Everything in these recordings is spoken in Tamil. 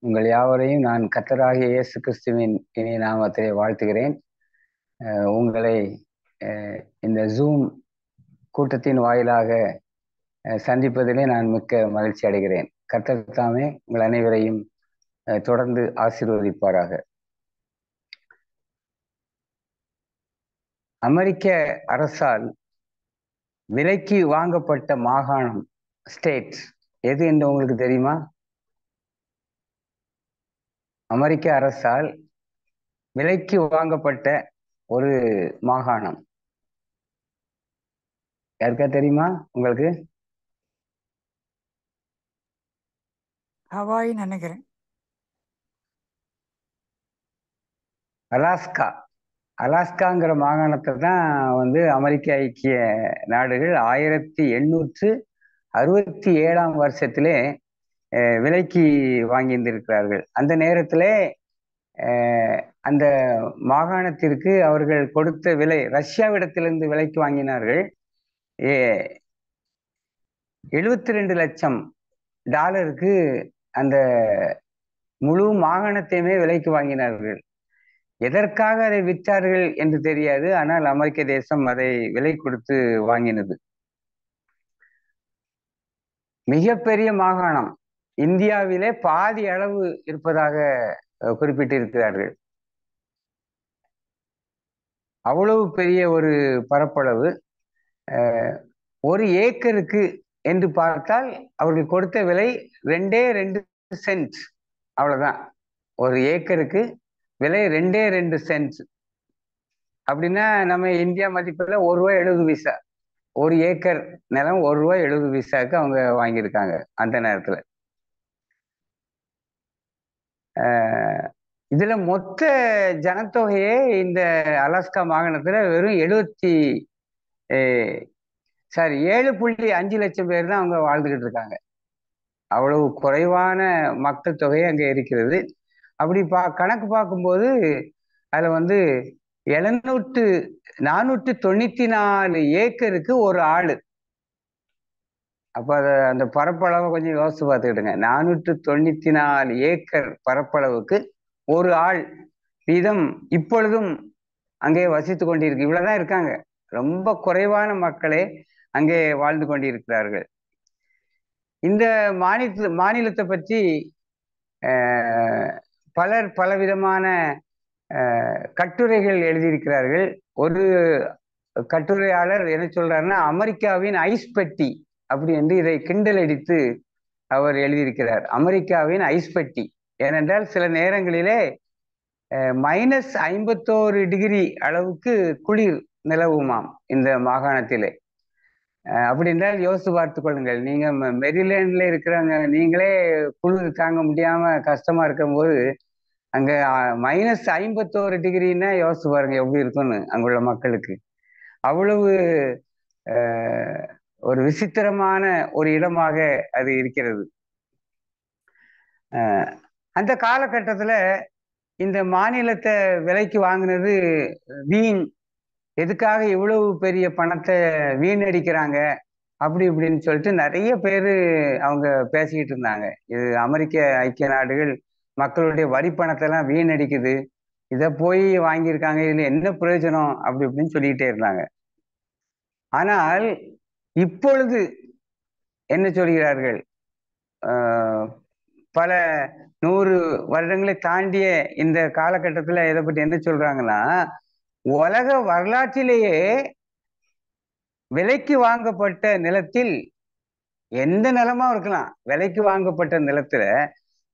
உங்கள் யாவரையும் நான் கர்த்தராகிய இயேசு கிறிஸ்துவின் இனிய நாமத்திலே வாழ்த்துகிறேன். உங்களை இந்த ஜூம் கூட்டத்தின் வாயிலாக சந்திப்பதிலே நான் மிக்க மகிழ்ச்சி அடைகிறேன். கர்த்தர் தாமே உங்கள் அனைவரையும் தொடர்ந்து ஆசீர்வதிப்பாராக. அமெரிக்க அரசால் விலைக்கு வாங்கப்பட்ட மாகாணம் ஸ்டேட் எது என்று உங்களுக்கு தெரியுமா? அமெரிக்க அரசால் விலைக்கு வாங்கப்பட்ட ஒரு மாகாணம் யாருக்கா தெரியுமா உங்களுக்கு? ஹவாய் நினைக்கிறேன். அலாஸ்கா. அலாஸ்காங்கிற மாகாணத்தை தான் அமெரிக்க ஐக்கிய நாடுகள் 1867 வருஷத்திலே விலைக்கு வாங்கியிருந்திருக்கிறார்கள். அந்த நேரத்திலே அந்த மாகாணத்திற்கு அவர்கள் கொடுத்த விலை, ரஷ்யாவிடத்திலிருந்து விலைக்கு வாங்கினார்கள். 72 லட்சம் டாலருக்கு அந்த முழு மாகாணத்தையுமே விலைக்கு வாங்கினார்கள். எதற்காக அதை விற்றார்கள் என்று தெரியாது, ஆனால் அமெரிக்க தேசம் அதை விலை கொடுத்து வாங்கினது. மிகப்பெரிய மாகாணம், இந்தியாவிலே பாதி அளவு இருப்பதாக குறிப்பிட்டிருக்கிறார்கள். அவ்வளவு பெரிய ஒரு பரப்பளவு. ஒரு ஏக்கருக்கு என்று பார்த்தால் அவர்கள் கொடுத்த விலை 2 சென்ட், அவ்வளவுதான். ஒரு ஏக்கருக்கு விலை 2 சென்ட். அப்படின்னா நம்ம இந்தியா மதிப்பில் ₹1.70. ஒரு ஏக்கர் நிலம் ₹1.70 அவங்க வாங்கியிருக்காங்க அந்த நேரத்துல. இதுல மொத்த ஜனத்தொகையே இந்த அலாஸ்கா மாகாணத்துல வெறும் 7.5 லட்சம் பேர் தான் அவங்க வாழ்ந்துகிட்டு இருக்காங்க. அவ்வளவு குறைவான மக்கள் தொகை அங்கே இருக்கிறது. அப்படி கணக்கு பார்க்கும்போது அதுல 494 ஏக்கருக்கு ஒரு ஆளு. அப்ப அந்த பரப்பளவை கொஞ்சம் யோசிச்சு பார்த்துக்கிட்டுங்க. 494 ஏக்கர் பரப்பளவுக்கு ஒரு ஆள் வீதம் இப்பொழுதும் அங்கே வசித்து கொண்டிருக்கு. இவ்வளவுதான் இருக்காங்க. ரொம்ப குறைவான மக்களே அங்கே வாழ்ந்து கொண்டிருக்கிறார்கள். இந்த மாநிலத்தை பற்றி பலர் பலவிதமான கட்டுரைகள் எழுதியிருக்கிறார்கள். ஒரு கட்டுரையாளர் என்ன சொல்றாருன்னா, அமெரிக்காவின் ஐஸ் பெட்டி அப்படி என்று இதை கிண்டல் அடித்து அவர் எழுதியிருக்கிறார். அமெரிக்காவின் ஐஸ் பெட்டி. ஏனென்றால் சில நேரங்களிலே -51 டிகிரி அளவுக்கு குளிர் நிலவுமாம் இந்த மாகாணத்திலே. அப்படி என்றால் யோசித்து பார்த்து கொள்ளுங்கள். நீங்க மெரிலேண்ட்ல இருக்கிறவங்க, நீங்களே குளிர் தாங்க முடியாம கஷ்டமா இருக்கும் போது அங்க -51 டிகிரின்னா யோசிச்சு பாருங்க எப்படி இருக்கும்னு அங்குள்ள மக்களுக்கு. அவ்வளவு ஒரு விசித்திரமான ஒரு இடமாக அது இருக்கிறது. அந்த காலகட்டத்துல இந்த மாநிலத்தை விலைக்கு வாங்கினது வீண். எதுக்காக இவ்வளவு பெரிய பணத்தை வீணடிக்கிறாங்க அப்படி இப்படின்னு சொல்லிட்டு நிறைய பேர் அவங்க பேசிக்கிட்டு இருந்தாங்க. இது அமெரிக்க ஐக்கிய நாடுகள் மக்களுடைய வரி பணத்தை எல்லாம் வீணடிக்குது, இதை போய் வாங்கியிருக்காங்க, இதுல என்ன பிரயோஜனம் அப்படி இப்படின்னு சொல்லிக்கிட்டே இருந்தாங்க. ஆனால் இப்பொழுது என்ன சொல்கிறார்கள்? பல 100 வருடங்களை தாண்டிய இந்த காலகட்டத்தில் இதை பற்றி என்ன சொல்றாங்கன்னா, உலக வரலாற்றிலேயே விலைக்கு வாங்கப்பட்ட நிலத்தில், எந்த நிலமா இருக்கலாம், விலைக்கு வாங்கப்பட்ட நிலத்துல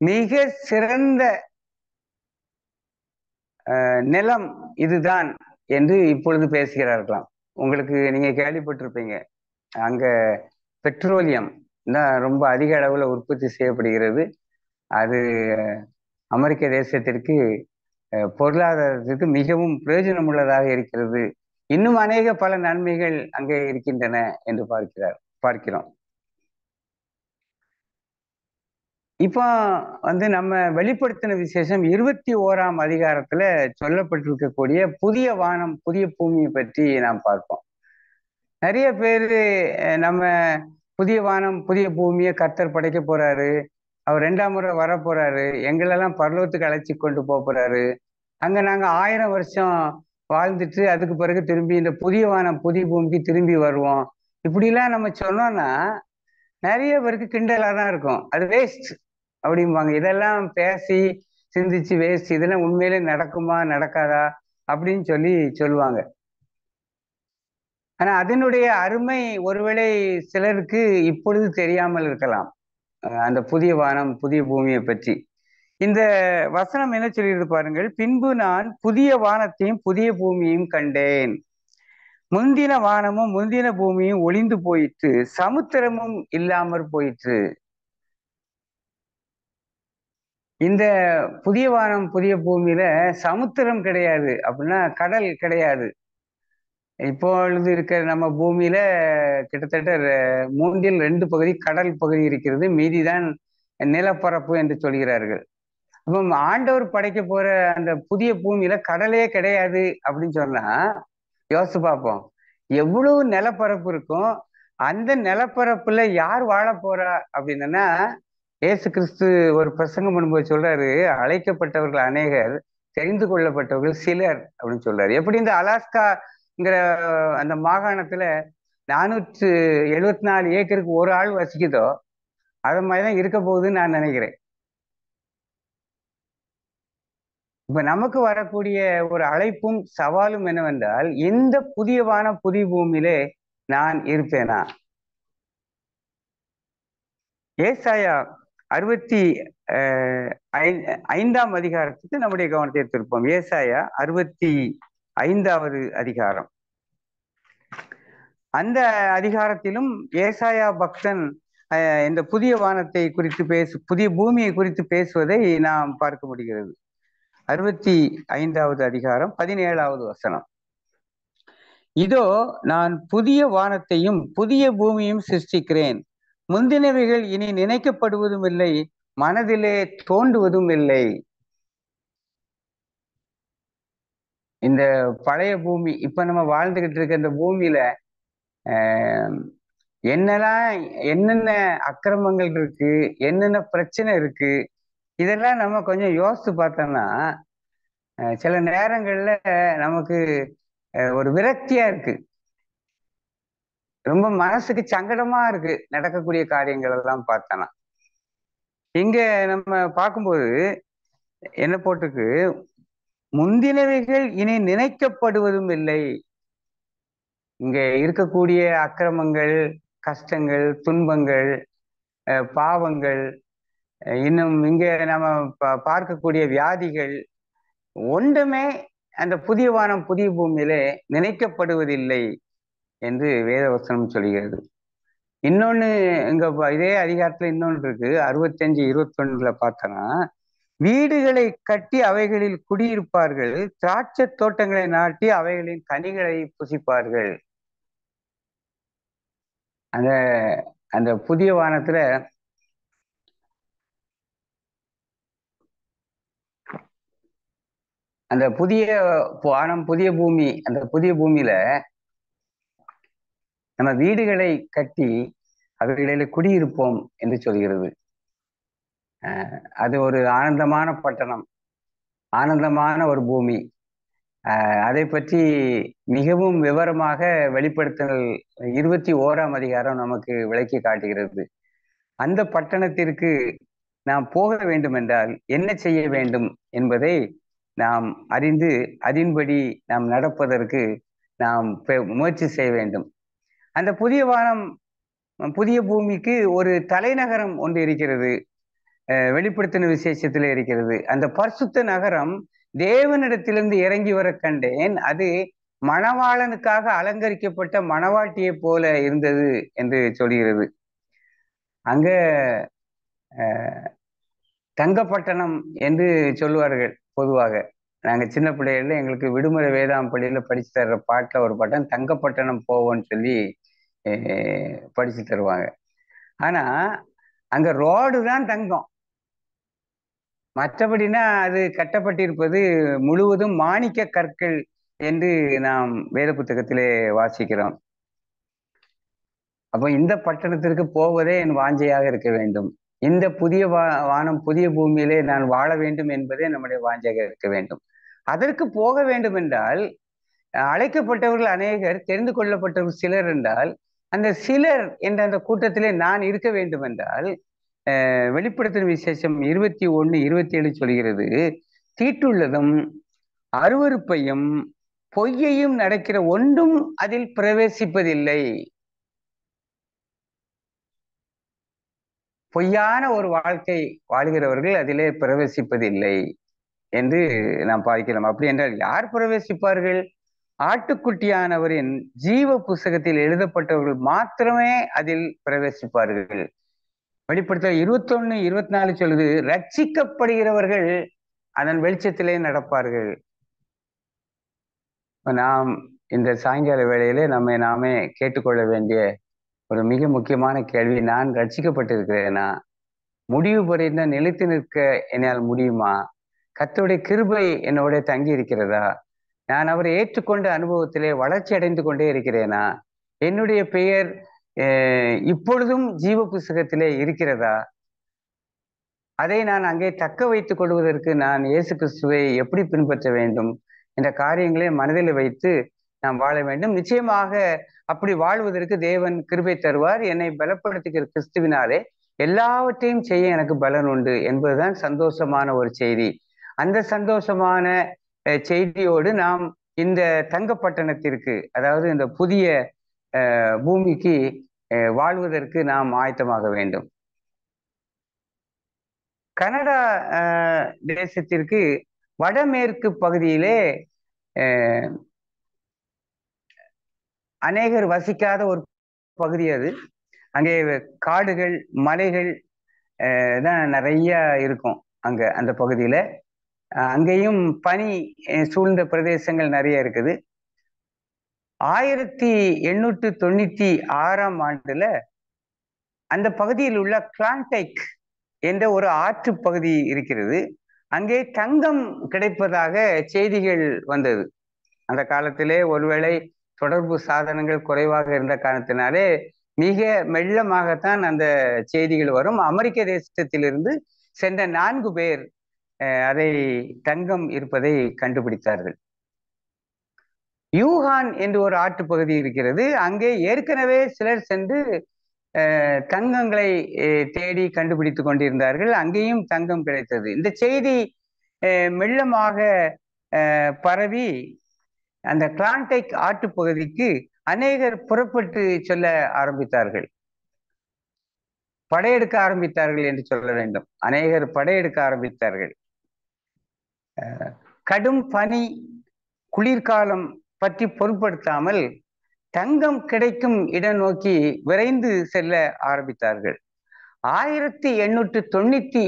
மிக சிறந்த நிலம் இதுதான் என்று இப்பொழுது பேசுகிறார்களாம். உங்களுக்கு நீங்க கேள்விப்பட்டிருப்பீங்க, அங்க பெட்ரோலியம் தான் ரொம்ப அதிக அளவுல உற்பத்தி செய்யப்படுகிறது. அது அமெரிக்க தேசத்திற்கு பொருளாதாரத்திற்கு மிகவும் பிரயோஜனம் உள்ளதாக இருக்கிறது. இன்னும் அநேக பல நன்மைகள் அங்கே இருக்கின்றன என்று பார்க்கிறோம். இப்போ நம்ம வெளிப்படுத்தின விசேஷம் 21ஆம் அதிகாரத்துல சொல்லப்பட்டிருக்கக்கூடிய புதிய வானம் புதிய பூமியை பற்றி நாம் பார்ப்போம். நிறைய பேரு நம்ம புதிய வானம் புதிய பூமியை கர்த்தர் படைக்க போறாரு, அவர் 2ஆம் முறை வர போறாரு, எங்களெல்லாம் பரலோகத்துக்கு அழைச்சி கொண்டு போறாரு. அங்க நாங்க 1000 வருஷம் வாழ்ந்துட்டு அதுக்கு பிறகு திரும்பி இந்த புதிய வானம் புதிய பூமிக்கு திரும்பி வருவோம். இப்படிலாம் நம்ம சொன்னோம்னா நிறைய பேருக்கு கிண்டலா தான் இருக்கும். அது வேஸ்ட் அப்படிம்பாங்க. இதெல்லாம் பேசி சிந்திச்சு வேஸ்ட், இதெல்லாம் உண்மையிலே நடக்குமா நடக்காதா அப்படின்னு சொல்லுவாங்க. ஆனா அதனுடைய அருமை ஒருவேளை சிலருக்கு இப்பொழுது தெரியாமல் இருக்கலாம். அந்த புதிய வானம் புதிய பூமியை பற்றி இந்த வசனம் என்ன சொல்லியிருக்கு பாருங்கள். பின்பு நான் புதிய வானத்தையும் புதிய பூமியையும் கண்டேன். முந்தின வானமும் முந்தின பூமியும் ஒளிந்து போயிற்று, சமுத்திரமும் இல்லாமற் போயிற்று. இந்த புதிய வானம் புதிய பூமியில சமுத்திரம் கிடையாது, அப்படின்னா கடல் கிடையாது. இப்பொழுது இருக்கிற நம்ம பூமியில கிட்டத்தட்ட 3/2 பகுதி கடல் பகுதி இருக்கிறது, மீதிதான் நிலப்பரப்பு என்று சொல்கிறார்கள். அப்போ ஆண்டவர் படைக்க போற அந்த புதிய பூமியில கடலே கிடையாது அப்படின்னு சொன்னா யோசிச்சு பார்ப்போம். எவ்வளவு நிலப்பரப்பு இருக்கும். அந்த நிலப்பரப்புல யார் வாழ போறா அப்படின்னா, இயேசு கிறிஸ்து ஒரு பிரசங்கம் பண்ணும்போது சொல்றாரு, அழைக்கப்பட்டவர்கள் அநேகர், தெரிந்து கொள்ளப்பட்டவர்கள் சிலர் அப்படின்னு சொல்றாரு. எப்படி இந்த அலாஸ்காங்கிற அந்த மாகாணத்துல 474 ஏக்கருக்கு ஒரு ஆள் வசிக்குதோ அது மாதிரிதான் இருக்க போகுதுன்னு நான் நினைக்கிறேன். இப்ப நமக்கு வரக்கூடிய ஒரு அழைப்பும் சவாலும் என்னவென்றால், இந்த புதிய வானம் புதிய பூமியிலே நான் இருப்பேனா? ஏசாயா 65ஆம் அதிகாரத்துக்கு நம்முடைய கவனத்தை திருப்போம். ஏசாயா 65வது அதிகாரம். அந்த அதிகாரத்திலும் ஏசாயா பக்தன் இந்த புதிய வானத்தை குறித்து புதிய பூமியை குறித்து பேசுவதை நாம் பார்க்க முடிகிறது. 65வது அதிகாரம் 17வது வசனம். இதோ நான் புதிய வானத்தையும் புதிய பூமியும் சிருஷ்டிக்கிறேன், முந்தினவைகள் இனி நினைக்கப்படுவதும் இல்லை, மனதிலே தோன்றுவதும் இல்லை. இந்த பழைய பூமி, இப்ப நம்ம வாழ்ந்துகிட்டு இருக்க இந்த பூமியில என்னென்ன அக்கிரமங்கள் இருக்கு, என்னென்ன பிரச்சனை இருக்கு, இதெல்லாம் நம்ம கொஞ்சம் யோசித்து பார்த்தோம்னா சில நேரங்கள்ல நமக்கு ஒரு விரக்தியா இருக்கு, ரொம்ப மனசுக்கு சங்கடமா இருக்கு நடக்கக்கூடிய காரியங்கள் எல்லாம் பார்த்தோன்னா. இங்க நம்ம பார்க்கும்போது என்ன போட்டிருக்கு, முந்தினவைகள் இனி நினைக்கப்படுவதும் இல்லை. இங்க இருக்கக்கூடிய அக்கிரமங்கள், கஷ்டங்கள், துன்பங்கள், பாவங்கள், இன்னும் இங்க நம்ம பார்க்கக்கூடிய வியாதிகள் ஒன்றுமே அந்த புதிய வானம் புதிய பூமியிலே நினைக்கப்படுவதில்லை என்று வேதவசனம் சொல்கிறது. இன்னொன்னு இங்க இதே அதிகாரத்துல இன்னொன்று இருக்கு, 65-21 பார்த்தோன்னா, வீடுகளை கட்டி அவைகளில் குடியிருப்பார்கள், திராட்சை தோட்டங்களை நாட்டி அவைகளின் கனிகளை புசிப்பார்கள். அந்த அந்த புதிய வானத்துல அந்த புதிய வானம் புதிய பூமி, அந்த புதிய பூமியில நம்ம வீடுகளை கட்டி அவைகளில் குடியிருப்போம் என்று சொல்கிறது. அது ஒரு ஆனந்தமான பட்டணம், ஆனந்தமான ஒரு பூமி. அதை பற்றி மிகவும் விவரமாக வெளிப்படுத்தல் 21ஆம் அதிகாரம் நமக்கு விளக்கி காட்டுகிறது. அந்த பட்டணத்திற்கு நாம் போக வேண்டும் என்றால் என்ன செய்ய வேண்டும் என்பதை நாம் அறிந்து அதன்படி நாம் நடப்பதற்கு நாம் முயற்சி செய்ய வேண்டும். அந்த புதிய வானம் புதிய பூமிக்கு ஒரு தலைநகரம் ஒன்று இருக்கிறது, வெளிப்படுத்தின விசேஷத்தில் இருக்கிறது. அந்த பரிசுத்த நகரம் தேவனிடத்திலிருந்து இறங்கி வர கண்டேன், அது மணவாளனுக்காக அலங்கரிக்கப்பட்ட மணவாட்டியை போல இருந்தது என்று சொல்கிறது. அங்க தங்கப்பட்டணம் என்று சொல்லுவார்கள் பொதுவாக. நாங்க சின்ன பிள்ளைகள்ல எங்களுக்கு விடுமுறை வேதாம் பள்ளியில படிச்சு தர்ற பாட்டுல ஒரு பாட்டம் தங்கப்பட்டணம் போவோம்னு சொல்லி படிச்சு தருவாங்க. ஆனா அங்க ரோடு தான் தங்கம், மற்றபடினா அது கட்டப்பட்டிருப்பது முழுவதும் மாணிக்க கற்கள் என்று நாம் வேத புத்தகத்திலே வாசிக்கிறோம். அப்போ இந்த பட்டணத்திற்கு போவதே என் வாஞ்சையாக இருக்க வேண்டும். இந்த புதிய வானம் புதிய பூமியிலே நான் வாழ வேண்டும் என்பதே நம்முடைய வாஞ்சையாக இருக்க வேண்டும். அதற்கு போக வேண்டும் என்றால் அழைக்கப்பட்டவர்கள் அநேகர், தெரிந்து கொள்ளப்பட்டவர்கள் சிலர் என்றால், அந்த சிலர் என்ற அந்த கூட்டத்திலே நான் இருக்க வேண்டும் என்றால், வெளிப்படுத்தின விசேஷம் 21:27 சொல்கிறது, தீட்டுள்ளதும் அருவருப்பையும் பொய்யையும் நடக்கிற ஒன்றும் அதில் பிரவேசிப்பதில்லை. பொய்யான ஒரு வாழ்க்கை வாழ்கிறவர்கள் அதிலே பிரவேசிப்பதில்லை என்று நாம் பார்க்கிறோம். அப்படி என்றால் யார் பிரவேசிப்பார்கள்? ஆட்டுக்குட்டியானவரின் ஜீவ புஸ்தகத்தில் எழுதப்பட்டவர்கள் மாத்திரமே அதில் பிரவேசிப்பார்கள். வெளிப்படுத்த 21:24 சொல்லுது, ரட்சிக்கப்படுகிறவர்கள் அதன் வெளிச்சத்திலே நடப்பார்கள். நாம் இந்த சாயங்கால வேளையிலே நம்மை நாமே கேட்டுக்கொள்ள வேண்டிய ஒரு மிக முக்கியமான கேள்வி, நான் ரட்சிக்கப்பட்டிருக்கிறேனா? முடிவு புரிந்த நிலைத்து நிற்க என்னால் முடியுமா? கர்த்தருடைய கிருபை என்னோட தங்கி இருக்கிறதா? நான் அவரை ஏற்றுக்கொண்ட அனுபவத்திலே வளர்ச்சி அடைந்து கொண்டே இருக்கிறேனா? என்னுடைய பெயர் இப்பொழுதும் ஜீவ புஸ்தகத்திலே இருக்கிறதா? அதை நான் அங்கே தக்க வைத்துக் கொள்வதற்கு நான் இயேசு கிறிஸ்துவை எப்படி பின்பற்ற வேண்டும் என்ற காரியங்களை மனதில் வைத்து நாம் வாழ வேண்டும். நிச்சயமாக அப்படி வாழ்வதற்கு தேவன் கிருபை தருவார். என்னை பலப்படுத்துகிற கிறிஸ்துவினாலே எல்லாவற்றையும் செய்ய எனக்கு பலன் உண்டு என்பதுதான் சந்தோஷமான ஒரு செய்தி. அந்த சந்தோஷமான செய்தியோடு நாம் இந்த தங்கப்பட்டணத்திற்கு, அதாவது இந்த புதிய பூமிக்கு வாழ்வதற்கு நாம் ஆயத்தமாக வேண்டும். கனடா தேசத்திற்கு வடமேற்கு பகுதியிலே அநேகர் வசிக்காத ஒரு பகுதி அது. அங்கே காடுகள் மலைகள் தான் நிறைய இருக்கும் அங்க அந்த பகுதியில. அங்கேயும் பனி சூழ்ந்த பிரதேசங்கள் நிறைய இருக்குது. 1896 அந்த பகுதியில் உள்ள கிளான்டைக் என்ற ஒரு ஆற்று பகுதி இருக்கிறது. அங்கே தங்கம் கிடைப்பதாக செய்திகள் வந்தது. அந்த காலத்திலே ஒருவேளை தொடர்பு சாதனங்கள் குறைவாக இருந்த காரணத்தினாலே மிக மெல்லமாகத்தான் அந்த செய்திகள் வரும். அமெரிக்க தேசத்திலிருந்து சென்ற 4 பேர் அதை தங்கம் இருப்பதை கண்டுபிடித்தார்கள். யூஹான் என்று ஒரு ஆற்று பகுதி இருக்கிறது. அங்கே ஏற்கனவே சிலர் சென்று தங்கங்களை தேடி கண்டுபிடித்துக் கொண்டிருந்தார்கள். அங்கேயும் தங்கம் கிடைத்தது. இந்த செய்தி மெல்லமாக பரவி அந்த கிளான்டைக் ஆற்று பகுதிக்கு அநேகர் புறப்பட்டு சொல்ல ஆரம்பித்தார்கள், படையெடுக்க ஆரம்பித்தார்கள் என்று சொல்ல வேண்டும். அநேகர் படையெடுக்க ஆரம்பித்தார்கள். கடும் பனி குளிர்காலம் பற்றி பொருட்படுத்தாமல் தங்கம் கிடைக்கும் இடம் நோக்கி விரைந்து செல்ல ஆரம்பித்தார்கள். 1897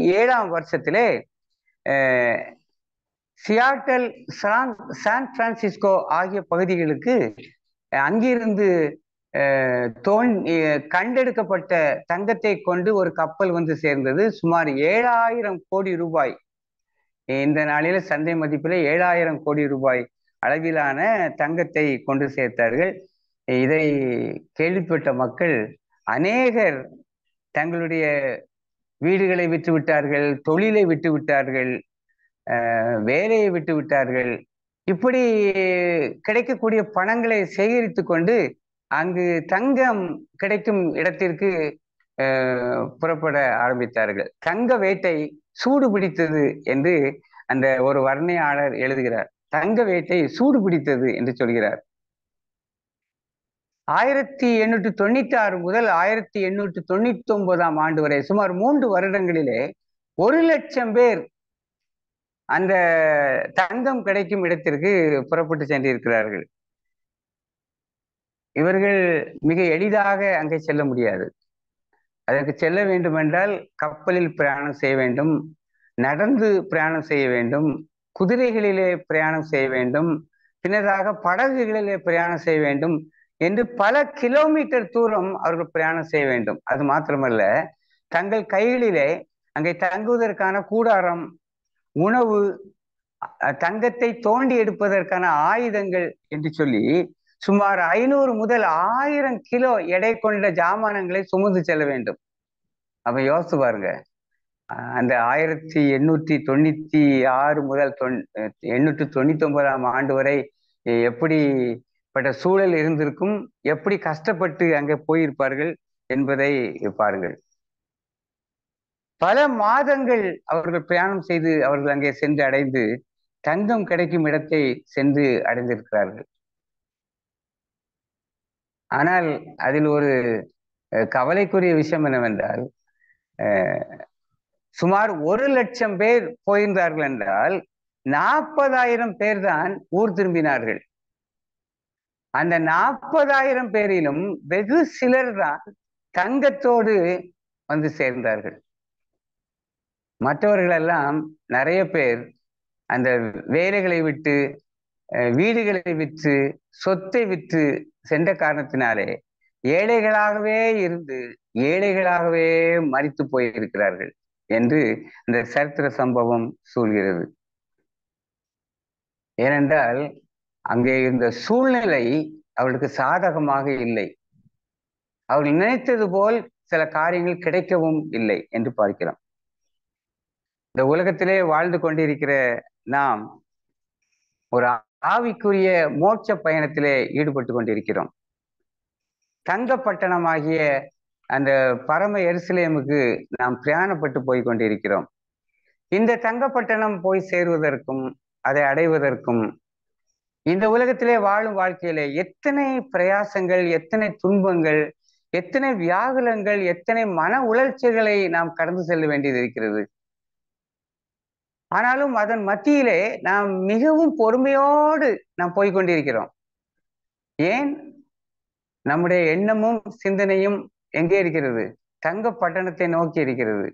சியாட்டல், சான் பிரான்சிஸ்கோ ஆகிய பகுதிகளுக்கு அங்கிருந்து கண்டெடுக்கப்பட்ட தங்கத்தை கொண்டு ஒரு கப்பல் வந்து சேர்ந்தது. சுமார் 7000 கோடி ரூபாய், இந்த நாளில சந்தை மதிப்பில் 7000 கோடி ரூபாய் அளவிலான தங்கத்தை கொண்டு சேர்த்தார்கள். இதை கேள்விப்பட்ட மக்கள் அநேகர் தங்களுடைய வீடுகளை விட்டு விட்டார்கள், தொழிலை விட்டு விட்டார்கள், வேலையை விட்டு விட்டார்கள். இப்படி கிடைக்கக்கூடிய பணங்களை சேகரித்து கொண்டு அங்கு தங்கம் கிடைக்கும் இடத்திற்கு புறப்பட ஆரம்பித்தார்கள். தங்க வேட்டை சூடு பிடித்தது என்று அந்த ஒரு வர்ணையாளர் எழுதுகிறார். தங்க வேட்டை சூடு பிடித்தது என்று சொல்கிறார். 1896 முதல் 1899 வரை சுமார் 3 வருடங்களிலே 1 லட்சம் பேர் அந்த தங்கம் கிடைக்கும் இடத்திற்கு புறப்பட்டு சென்றிருக்கிறார்கள். இவர்கள் மிக எளிதாக அங்கே செல்ல முடியாது. அதற்கு செல்ல வேண்டும் என்றால் கப்பலில் பிரயாணம் செய்ய வேண்டும், நடந்து பிரயாணம் செய்ய வேண்டும், குதிரைகளிலே பிரயாணம் செய்ய வேண்டும், பின்னதாக படகுகளிலே பிரயாணம் செய்ய வேண்டும் என்று பல கிலோமீட்டர் தூரம் அவர்கள் பிரயாணம் செய்ய வேண்டும். அது மாத்திரமல்ல, தங்கள் கைகளிலே அங்கே தங்குவதற்கான கூடாரம், உணவு, தங்கத்தை தோண்டி எடுப்பதற்கான ஆயுதங்கள் என்று சொல்லி சுமார் 500 முதல் 1000 கிலோ எடை கொண்ட ஜாமானங்களை சுமந்து செல்ல வேண்டும். அப்ப யோசிச்சு பாருங்க. அந்த 1896 முதல் 899ஆம் ஆண்டு வரை எப்படிப்பட்ட சூழல் இருந்திருக்கும், எப்படி கஷ்டப்பட்டு அங்கே போயிருப்பார்கள் என்பதை பாருங்கள். பல மாதங்கள் அவர்கள் பிரயாணம் செய்து அவர்கள் அங்கே சென்று அடைந்து தங்கம் கிடைக்கும் இடத்தை சென்று அடைந்திருக்கிறார்கள். ஆனால் அதில் ஒரு கவலைக்குரிய விஷயம் என்னவென்றால், சுமார் 1,00,000 பேர் போயிருந்தார்கள் என்றால் 40,000 பேர் தான் ஊர் திரும்பினார்கள். அந்த 40,000 பேரிலும் வெகு சிலர் தான் தங்கத்தோடு வந்து சேர்ந்தார்கள். மற்றவர்கள் எல்லாம் நிறைய பேர் அந்த வேலைகளை விட்டு, வீடுகளை விற்று, சொத்தை விற்று சென்ற காரணத்தினாலே ஏழைகளாகவே இருந்து ஏழைகளாகவே மரித்து போயிருக்கிறார்கள் என்று இந்த சரித்திர சம்பவம் சொல்கிறது. ஏனென்றால் அங்கே இருந்த சூழ்நிலை அவர்களுக்கு சாதகமாக இல்லை. அவர்கள் நினைத்தது போல் சில காரியங்கள் கிடைக்கவும் இல்லை என்று பார்க்கிறோம். இந்த உலகத்திலே வாழ்ந்து கொண்டிருக்கிற நாம் ஒரு ஆவிக்குரிய மோட்ச பயணத்திலே ஈடுபட்டு கொண்டிருக்கிறோம். தங்கப்பட்டணமாகிய அந்த பரம எருசலேமுக்கு நாம் பிரயாணப்பட்டு போய் கொண்டிருக்கிறோம். இந்த தங்கப்பட்டணம் போய் சேருவதற்கும் அதை அடைவதற்கும் இந்த உலகத்திலே வாழும் வாழ்க்கையிலே எத்தனை பிரயாசங்கள், எத்தனை துன்பங்கள், எத்தனை வியாகுலங்கள், எத்தனை மன உளைச்சல்களை நாம் கடந்து செல்ல வேண்டியது இருக்கிறது. ஆனாலும் அதன் மத்தியிலே நாம் மிகவும் பொறுமையோடு நாம் போய்கொண்டிருக்கிறோம். ஏன்? நம்முடைய எண்ணமும் சிந்தனையும் எங்கே இருக்கிறது? தங்க பட்டணத்தை நோக்கி இருக்கிறது.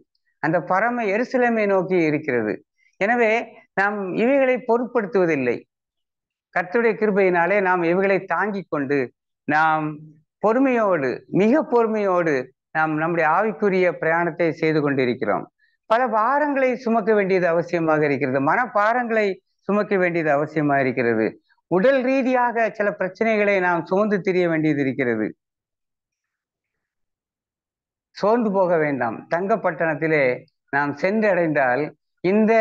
அந்த பரம எருசலேமை நோக்கி இருக்கிறது. எனவே நாம் இவைகளை பொருட்படுத்துவதில்லை. கர்த்தருடைய கிருபையினாலே நாம் இவைகளை தாங்கி கொண்டு நாம் பொறுமையோடு, மிக பொறுமையோடு நாம் நம்முடைய ஆவிக்குரிய பிரயாணத்தை செய்து கொண்டிருக்கிறோம். பல பாரங்களை சுமக்க வேண்டியது அவசியமாக இருக்கிறது. மனபாரங்களை சுமக்க வேண்டியது அவசியமாக இருக்கிறது. உடல் ரீதியாக சில பிரச்சனைகளை நாம் சுமந்து திரிய வேண்டியது இருக்கிறது. சோர்ந்து போக வேண்டாம். தங்கப்பட்டணத்திலே நாம் சென்றடைந்தால் இந்த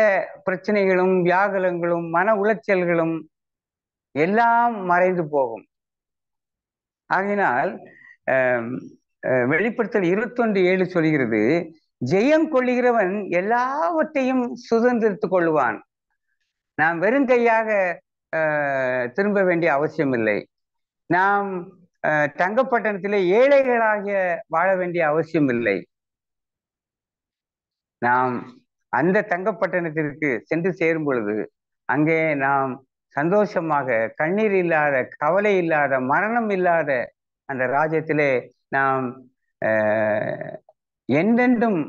பிரச்சனைகளும், வியாகுலங்களும், மன உளைச்சல்களும் எல்லாம் மறைந்து போகும். ஆகினால் வெளிப்படுத்தல் 21:7 சொல்கிறது, ஜெயம் கொள்ளுகிறவன் எல்லாவற்றையும் சுதந்திரித்துக் கொள்ளுவான். நாம் வெறுங்கையாக திரும்ப வேண்டிய அவசியம் இல்லை. நாம் தங்கப்பட்டணத்திலே ஏழைகளாக வாழ வேண்டிய அவசியம் இல்லை. நாம் அந்த தங்கப்பட்டணத்திற்கு சென்று சேரும் பொழுது அங்கே நாம் சந்தோஷமாக, கண்ணீர் இல்லாத, கவலை இல்லாத, மரணம் இல்லாத அந்த ராஜ்யத்திலே நாம் என்றென்றும்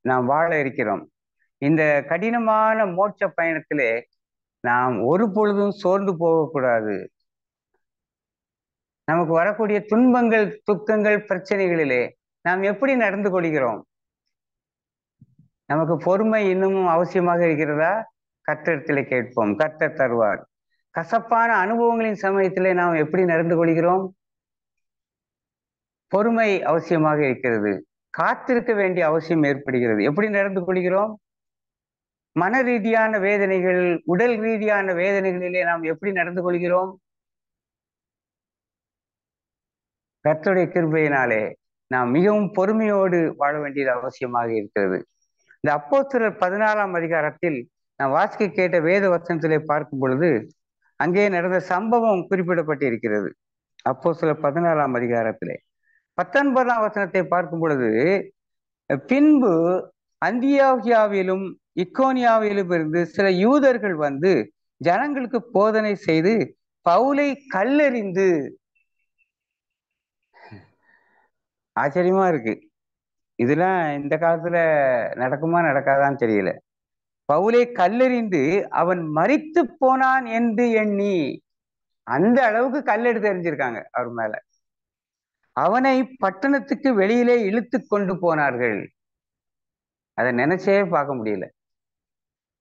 நாம் வாழ இருக்கிறோம். இந்த கடினமான மோட்ச பயணத்திலே நாம் ஒரு பொழுதும் சோர்ந்து போகக்கூடாது. நமக்கு வரக்கூடிய துன்பங்கள், துக்கங்கள், பிரச்சனைகளிலே நாம் எப்படி நடந்து கொள்கிறோம்? நமக்கு பொறுமை இன்னமும் அவசியமாக இருக்கிறதா? கர்த்தரிடத்திலே கேட்போம், கர்த்தர் தருவார். கசப்பான அனுபவங்களின் சமயத்திலே நாம் எப்படி நடந்து கொள்கிறோம்? பொறுமை அவசியமாக இருக்கிறது. காத்திருக்க வேண்டிய அவசியம் ஏற்படுகிறது. எப்படி நடந்து கொள்கிறோம்? மன ரீதியான வேதனைகள், உடல் ரீதியான வேதனைகளிலே நாம் எப்படி நடந்து கொள்கிறோம்? கர்த்தருடைய கிருபையினாலே நாம் மிகவும் பொறுமையோடு வாழ வேண்டியது அவசியமாக இருக்கிறது. இந்த அப்போஸ்தலர் 14ஆம் அதிகாரத்தில் நாம் வாசிக்க கேட்ட வேத வசனத்திலே பார்க்கும் பொழுது அங்கே நடந்த சம்பவம் குறிப்பிடப்பட்டிருக்கிறது. அப்போஸ்தலர் 14ஆம் அதிகாரத்திலே 19ஆம் வசனத்தை பார்க்கும் பொழுது, பின்பு அந்தியோகியாவிலும் இக்கோனியாவிலும் இருந்து சில யூதர்கள் வந்து ஜனங்களுக்கு போதனை செய்து பவுலை கல்லெறிந்து, ஆச்சரியமா இருக்கு, இதெல்லாம் இந்த காலத்துல நடக்குமா நடக்காதான்னு தெரியல. பவுலை கல்லெறிந்து அவன் மரித்து போனான் என்று எண்ணி, அந்த அளவுக்கு கல்லெடுத்து எறிஞ்சிருக்காங்க அவர் மேல. அவனை பட்டணத்துக்கு வெளியிலே இழுத்து கொண்டு போனார்கள். அதை நினைச்சே பார்க்க முடியல.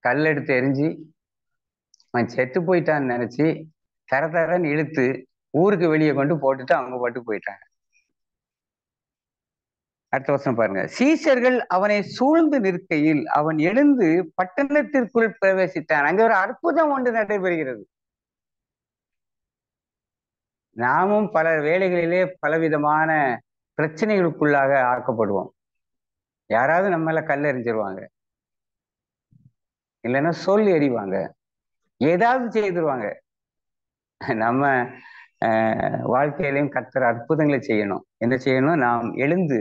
கல்லெடுத்து எரிஞ்சு அவன் செத்து போயிட்டான்னு நினைச்சு தரன்னு இழுத்து ஊருக்கு வெளியே கொண்டு போட்டுட்டு அவங்க பாட்டு போயிட்டாங்க. அடுத்த வருஷம் பாருங்க. சீஷர்கள் அவனை சூழ்ந்து நிற்கையில் அவன் எழுந்து பட்டணத்திற்குள் பிரவேசித்தான். அங்கே ஒரு அற்புதம் ஒன்று நடைபெறுகிறது. நாமும் பல வேளைகளிலே பலவிதமான பிரச்சனைகளுக்குள்ளாக ஆக்கப்படுவோம். யாராவது நம்ம மேல கல் எறிஞ்சிருவாங்க, இல்லைன்னா சொல் எறிவாங்க, ஏதாவது செய்திருவாங்க. நம்ம வாழ்க்கையிலையும் கர்த்தர் அற்புதங்களை செய்யணும். என்ன செய்யணும்? நாம் எழுந்து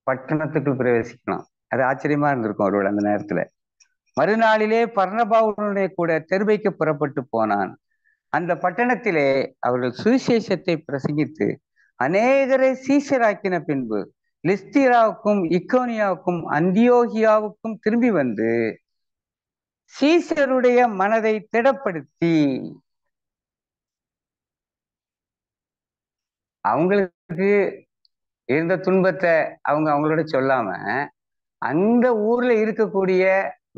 பட்டணத்துக்குள் பிரவேசிக்கணும். அது ஆச்சரியமா இருந்திருக்கும் ஒருவேளை அந்த நேரத்துல. மறுநாளிலே பர்னபாவுடனே கூட தெருவைக்கு புறப்பட்டு போனான். அந்த பட்டணத்திலே அவர்கள் சுவிசேஷத்தை பிரசங்கித்து அநேகரை சீஷராக்கின பின்பு லிஸ்திராவுக்கும் இக்கோனியாவுக்கும் அந்தியோகியாவுக்கும் திரும்பி வந்து சீஷருடைய மனதை திடப்படுத்தி, அவங்களுக்கு இருந்த துன்பத்தை அவங்களோட சொல்லாம அந்த ஊர்ல இருக்கக்கூடிய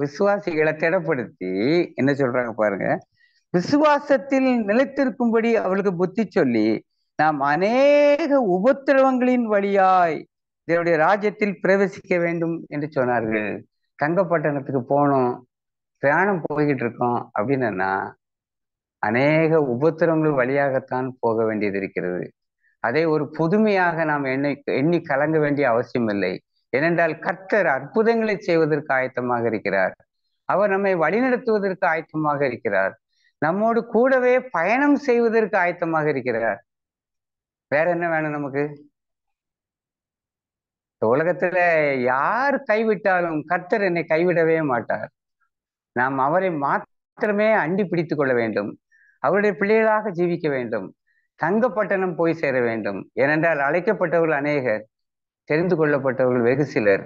விசுவாசிகளை திடப்படுத்தி என்ன சொல்றாங்க பாருங்க, விசுவாசத்தில் நிலைத்திருக்கும்படி அவளுக்கு புத்தி சொல்லி நாம் அநேக உபத்திரவங்களின் வழியாய் இதனுடைய ராஜ்யத்தில் பிரவேசிக்க வேண்டும் என்று சொன்னார்கள். தங்கப்பட்டணத்துக்கு போனோம், பிரயாணம் போய்கிட்டு இருக்கோம் அப்படின்னா அநேக உபத்திரவங்கள் வழியாகத்தான் போக வேண்டியது இருக்கிறது. அதை ஒரு புதுமையாக நாம் எண்ணி கலங்க வேண்டிய அவசியம் இல்லை. ஏனென்றால் கர்த்தர் அற்புதங்களை செய்வதற்கு ஆயத்தமாக இருக்கிறார். அவர் நம்மை வழிநடத்துவதற்கு ஆயத்தமாக இருக்கிறார். நம்மோடு கூடவே பயணம் செய்வதற்கு ஆயத்தமாக இருக்கிறார். வேற என்ன வேணும் நமக்கு? உலகத்துல யார் கைவிட்டாலும் கர்த்தர் என்னை கைவிடவே மாட்டார். நாம் அவரை மாத்திரமே அண்டி பிடித்துக் கொள்ள வேண்டும். அவருடைய பிள்ளைகளாக ஜீவிக்க வேண்டும். தங்கப்பட்டணம் போய் சேர வேண்டும். ஏனென்றால் அழைக்கப்பட்டவர்கள் அநேகர், தெரிந்து கொள்ளப்பட்டவர்கள் வெகு சிலர்.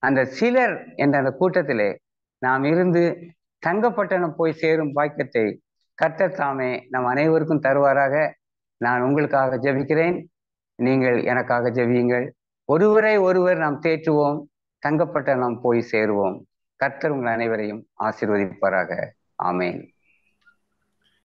அந்த சிலர் என்ற அந்த கூட்டத்திலே நாம் இருந்து தங்கப்பட்டணம் போய் சேரும் பாக்கியத்தை கர்த்தர் தாமே நம் அனைவருக்கும் தருவாராக. நான் உங்களுக்காக ஜெபிக்கிறேன், நீங்கள் எனக்காக ஜெபியுங்கள். ஒருவரை ஒருவர் நாம் தேற்றுவோம், தங்கப்பட்டணம் போய் சேருவோம். கர்த்தர் உங்கள் அனைவரையும் ஆசீர்வதிப்பாராக. ஆமேன்.